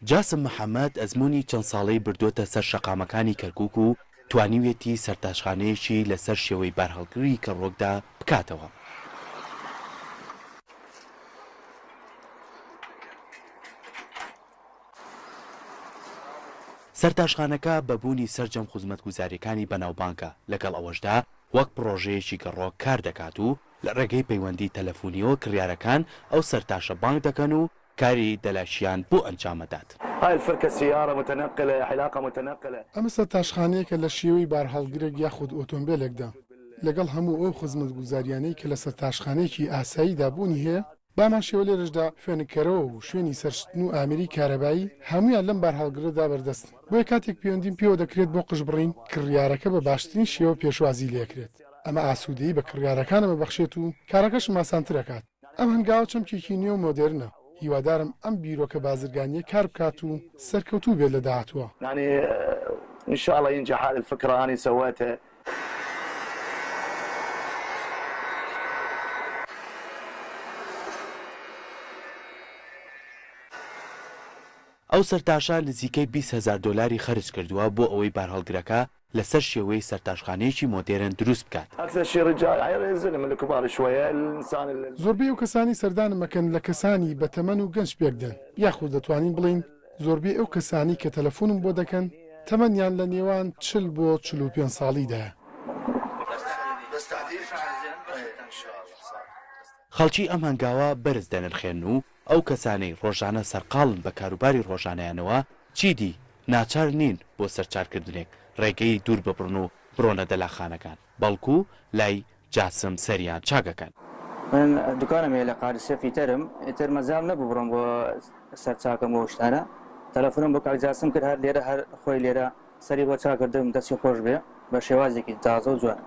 جاسم محەممەد ئەزمموی چەند ساڵەی بردوۆتە سەر شەقامەکانی کەرکووک و توانیوێتی سەرتاشخانەیەکی لەسەر شێوەی بارهەڵگری کەڕۆکدا بکاتەوە. سەرتاشخانەکە بەبوونی سەرجەم خوزمەتگوزاریەکانی بەناوبانکە لەگەڵ ئەوەشدا وەک پرۆژەیەکی گەڕۆک کار دەکات و لە ڕێگەی پەیوەندی تەلەفۆنیەوە کڕیارەکان ئەو سەرتاشە بانک دەکەن و کاری دەلاشیان بۆ ئەنجامەدات. ئەمە سەرتاشخانەیەکە لە شێوەی بارهەڵگرێک یاخود ئۆتۆمبیلێکدا لەگەڵ هەموو ئەو خزمەتگوزاریانەی کە لە سەرتاشخانەیەکی ئاسایی دابوونی هەیە بامان شێوە لێرەشدا خوێنکەرەوە و شوێنی سەرشتن و ئامری کارەبایی هەمویان لەم بارهەڵگرەدا بەردەست بۆیە کاتێک پەیوەندیم پێوە دەکرێت بۆ قژ بڕین کڕیارەکە بە باشترین شێوە پێشوازی لێکرێت. ئەمە ئاسوودەیی بە کڕیارەکانەمە بەخشێت و کارەکەشم ئاسانترەکات. ئەم هەنگاوە چەمکێکی نوێ و مۆدێرنە. هیوادارم ئەم بیرۆکە بازرگانیە کار بکات و سەرکەوتوو بێت لە داهاتووە. إن شاء الله ينجح هذه الفكرة أنا سويتها. ئەو سەرتاشە نزیکەی 20,000 دلاری خرج کردووە بۆ ئەوەی بارهەڵگرەکە لەسەر شێوەی سەرتاشخانەیەکی مۆدێرن دروست بکات. زۆربەی ئەو کەسانی سەردانمەکەن لە کەسانی بە تەمەن و گەنج پێکدەن یاخود دەتوانین بڵین زۆربەی ئەو کەسانی کە تەلەفۆنم بۆ دەکەن تەمەنیان لە نێوان 40 بۆ 45 ساڵیدایە. خەڵکی ئەم هەنگاوە بەرز دەنرخێن و ئەو کەسانەی ڕۆژانە سەرقاڵن بە کاروباری ڕۆژانەیانەوە چیدی ناچار نین بۆ سەرچارکردنێک ڕێگەی دوور ببڕن و بڕۆنە دەلاخانەکان بەڵکو لای جاسم سەریان چاکەکەن. من دوکانم هەیە لە قادسیە فیتەرم ئیتر مەزام نەبوو بڕۆم بۆ سەرچاکەم بۆ شتانە تەلەفۆنم بۆ کاک جاسم کرد هەر لێرە هەر خۆی لێرە سەری بۆ چاکردم دەستی خۆش بێ بە شێوازێکی تازە و جوان.